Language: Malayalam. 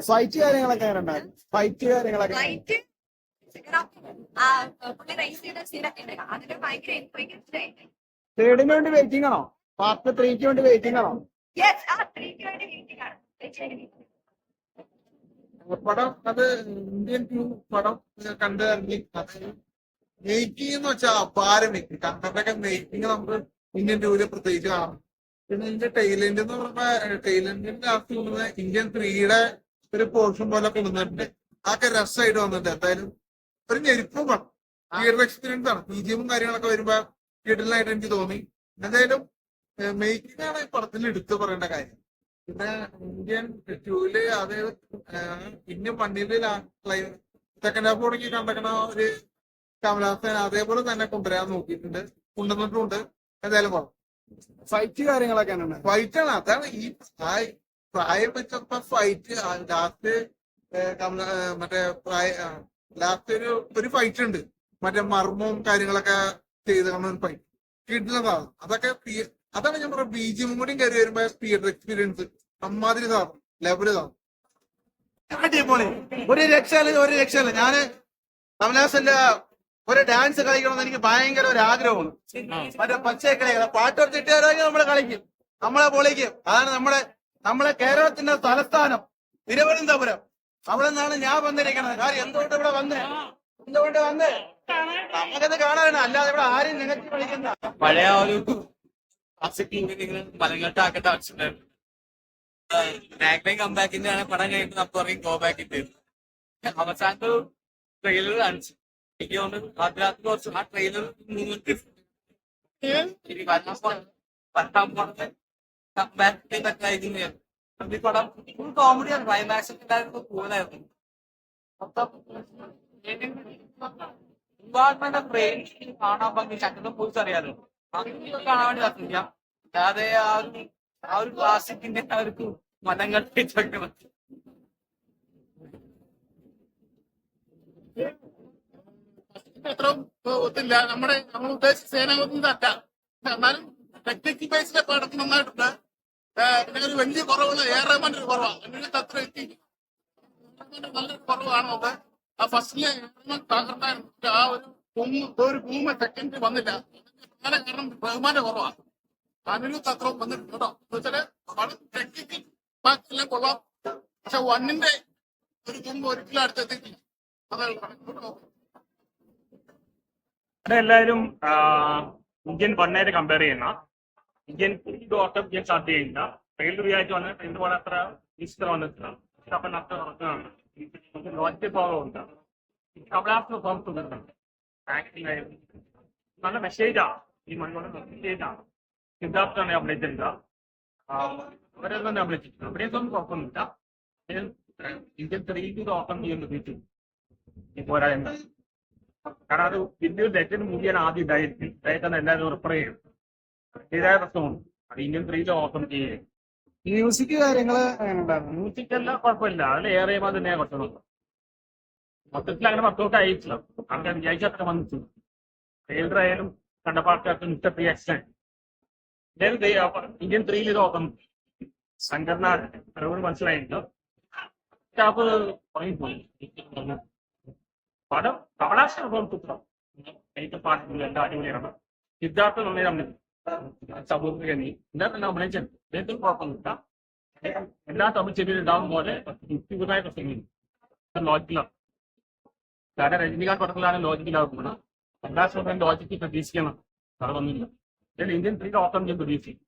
ഫൈറ്റ് കാര്യങ്ങളൊക്കെ എങ്ങനെ ഉണ്ടായിരുന്നു? ഫൈറ്റ് കാര്യങ്ങളൊക്കെ തേർഡിന് വേണ്ടി വെയിറ്റിംഗ് ആണോ? പാർട്ട് 3ക്ക് വേണ്ടി വെയിറ്റിംഗ് ആണോ? പടം അത് ഇന്ത്യൻ ടു പടം കണ്ടു ഇറങ്ങി. മേക്കിംഗ് എന്ന് വെച്ചാൽ അപാരം മേക്കിംഗ്. കണ്ടന്റൊക്കെ മേക്കിംഗ് നമുക്ക് ഇന്ത്യൻ ടൂവില് പ്രത്യേകിച്ച് കാണാം. പിന്നെ ഇതിന്റെ ടൈലൻഡ് എന്ന് പറഞ്ഞ ടൈലൻഡിന്റെ ലാസ്റ്റ് കൊണ്ടുവന്ന ഇന്ത്യൻ 3യുടെ ഒരു പോർഷൻ പോലെ കൊണ്ടുവന്നിട്ടുണ്ട്. അതൊക്കെ രസമായിട്ട് വന്നിട്ടുണ്ട്. എന്തായാലും ഒരു ഞെരുപ്പും പടം തിയേറ്റർ എക്സ്പീരിയൻസ് ആണ്. BGM കാര്യങ്ങളൊക്കെ വരുമ്പോ തിയേറ്ററിലായിട്ട് എനിക്ക് തോന്നി. എന്തായാലും മേക്കിംഗ് ആണ് ഈ പടത്തിൽ എടുത്തു പറയേണ്ട കാര്യം. പിന്നെ ഇന്ത്യൻ ടൂവില് അത് ഇന്ത്യൻ മണ്ണില് സെക്കൻഡ് ഹാഫ് തുടങ്ങി കണ്ടക്കണ ഒരു കമലഹാസൻ അതേപോലെ തന്നെ കൊണ്ടുവരാൻ നോക്കിയിട്ടുണ്ട്, കൊണ്ടുവന്നിട്ടുണ്ട്. എന്തായാലും പറഞ്ഞു ഫൈറ്റ് കാര്യങ്ങളൊക്കെ ഫൈറ്റ് ആണ്. അതാണ് ഈ പ്രായം വെച്ചപ്പോ ഫൈറ്റ് ലാസ്റ്റ് മറ്റേ ലാസ്റ്റ് ഒരു ഫൈറ്റ് ഉണ്ട്, മറ്റേ മർമ്മവും കാര്യങ്ങളൊക്കെ ചെയ്ത് കാണുന്ന ഒരു ഫൈറ്റ് കിട്ടുന്നതാണ്. അതൊക്കെ അതാണ് ഞാൻ പറഞ്ഞ BGM കൂടി കയറി വരുമ്പോ തിയേറ്റർ എക്സ്പീരിയൻസ് അമ്മാതിരി സാധനം ലെവല് സാധനം. ഒരു രക്ഷയില്ല. ഞാന് കമലഹാസന്റെ ഒരു ഡാൻസ് കളിക്കണമെന്ന് എനിക്ക് ഭയങ്കര ഒരു ആഗ്രഹമാണ്. മറ്റേ പച്ചക്കളികൾ പാട്ട് ചിട്ടിയാരോഗ്യം നമ്മളെ കളിക്കും, നമ്മളെ പൊളിക്കും. അതാണ് നമ്മളെ കേരളത്തിന്റെ തലസ്ഥാനം തിരുവനന്തപുരം. അവിടെ നിന്നാണ് ഞാൻ വന്നിരിക്കുന്നത്. കാര്യം എന്തുകൊണ്ട് വന്നേ നമുക്കത് കാണാനാണ്, അല്ലാതെ ഇവിടെ ആരും നെഗറ്റീവ് കളിക്കുന്ന പഴയ ഒരു നിങ്ങൾ മലങ്ങോട്ടാക്കേണ്ട ആവശ്യമുണ്ടായിരുന്നു. കംബാക്കിന്റെ ആണ് പടം കഴിഞ്ഞിട്ട് നമുക്ക് പറയും ഗോ ബാക്ക് ഇട്ട് അവസാനത്തെ ട്രെയിലർ കാണിച്ചു. എനിക്ക് തോന്നുന്നു അതിനകത്ത് കുറച്ച് ആ ട്രെയിലർ 3 മിനിറ്റ് പത്താം പടത്തെ കംബാക്കിന്റെ പറ്റായിരുന്നു. ഈ പടം ഫുൾ കോമഡിയാണ്. ക്ലൈമാക്സ് ഒക്കെ എല്ലാവർക്കും കൂടുതലായിരുന്നു. ഒരുപാട് ട്രെയിൻ കാണാൻ ഭംഗി ചക്കത്തെ പോലീസ് അറിയാലോ, അതൊക്കെ കാണാൻ വേണ്ടി തന്നില്ല. അല്ലാതെ ആ ഒരു ക്ലാസിക്കിന്റെ അവർക്ക് മനം കെട്ടിച്ചൊക്കെ അത്ര ഒത്തില്ല. നമ്മൾ ഉദ്ദേശിച്ച സേനാപതി അല്ല. എന്നാലും ടെക്നിക്കൽ ബേസിലെ പടത്ത് നന്നായിട്ടുണ്ട്. പിന്നെ ഒരു വലിയ കുറവുള്ള റഹ്മാന്റെ ഒരു കുറവാണ്. അതിനകത്ത് അത്ര എത്തി നല്ലൊരു കുറവാണ്. അത് ആ ഫസ്റ്റിലെ തകർത്തായിരുന്നു. ആ ഒരു ഭൂമി സെക്കൻഡ് വന്നില്ല. അങ്ങനെ കാരണം റഹ്മാന്റെ കുറവാണ്. അതിനകത്ത് അത്ര വന്നിട്ടുണ്ട് കേട്ടോ. എന്ന് വെച്ചാല് പടം ടെക്നിക്കൽ ബാക്കിയെല്ലാം കൊള്ളാം. പക്ഷെ 1ന്റെ ഒരു ഭൂമി ഒരിക്കലും അടുത്തെത്തിയിട്ടില്ല. അതാണ് എല്ലാവരും ഇന്ത്യൻ 1 കമ്പയർ ചെയ്യുന്ന ഇന്ത്യൻ ഓട്ടം ഇന്ത്യൻ സ്റ്റാർട്ട് ചെയ്യുന്ന ട്രെയിലർ വിചാരിച്ചു വന്ന ട്രെയിലർ പോലെ അത്ര ഈസ്റ്റർ വന്നിട്ടില്ല. അപ്പം അത്ര നടക്കുന്നതാണ്. ലോജിക് ഭാഗമുണ്ട്. കമലഹാസന് തോന്നുന്നുണ്ട്. ആക്ടിങ് ആയിരുന്നു നല്ല മെസ്സേജാണ്. ഈ മണിക്കൂർ മെസ്സേജാണ്. സിദ്ധാർത്ഥാണ് അഭിനയിച്ചില്ല. അവരെ തന്നെ അഭിനയിച്ചിട്ടുണ്ട്. അഭിനയിച്ചൊന്നും കുഴപ്പമൊന്നുമില്ല. ഇന്ത്യൻ 3 ഓട്ടം ചെയ്യാൻ പ്രതീക്ഷിച്ചു ഈ പോരായ്മ. കാരണം അത് വലിയൊരു ലെജൻഡ് മൂവിയാണ് ആദ്യം ഇതായിട്ടാണ് എല്ലാവരും റിഫർ ചെയ്യും. ഇതായ പ്രശ്നമുണ്ട്. അത് ഇന്ത്യൻ 3 ഓട്ടം ചെയ്യുക. മ്യൂസിക് കാര്യങ്ങള് മ്യൂസിക് എല്ലാം കുഴപ്പമില്ല. അതിൽ ഏറെ തന്നെ കുറച്ചുണ്ട്. മൊത്തത്തിൽ അങ്ങനെ പത്തൊക്കെ അയച്ചില്ല. ആൾക്കാർ വിചാരിച്ചത്ര വന്നിട്ടുണ്ട്. ട്രെയിലർ ആയാലും കണ്ട പാർട്ടികൾക്ക് മിസ്റ്റർ റിയാക്ഷൻ ഇന്ത്യൻ 3 ഓട്ടം സംഘടന മനസ്സിലായിട്ടുണ്ട്. സ്റ്റാഫ് പറഞ്ഞിപ്പോയി. പടം കമലഹാസൻ ചിത്രം ഏറ്റവും പാട്ടില്ല എല്ലാം അടിപൊളിയാണ്. സിദ്ധാർത്ഥ നന്നായി അഭിനയിച്ചു. സമൂഹത്തിൽ ഇന്നലെ തന്നെ അഭിനയിച്ചിട്ടുണ്ട്. അദ്ദേഹത്തിന് കുഴപ്പമൊന്നുമില്ല. എല്ലാ തമിഴ് ചെവിയിൽ ഉണ്ടാവും പോലെ യുക്തിപരമായ പ്രശ്നങ്ങൾ ലോജിക്കലാണ്. കാരണം രജനികാന്ത് പടത്തിലാണ് ലോജിക്കലാകുന്നത്. കമലഹാസൻ ലോജിക്ക് പ്രതീക്ഷിക്കണം. അത് വന്നില്ല. ഇന്ത്യൻ 3 ഓട്ടം ഞാൻ പ്രതീക്ഷിക്കും.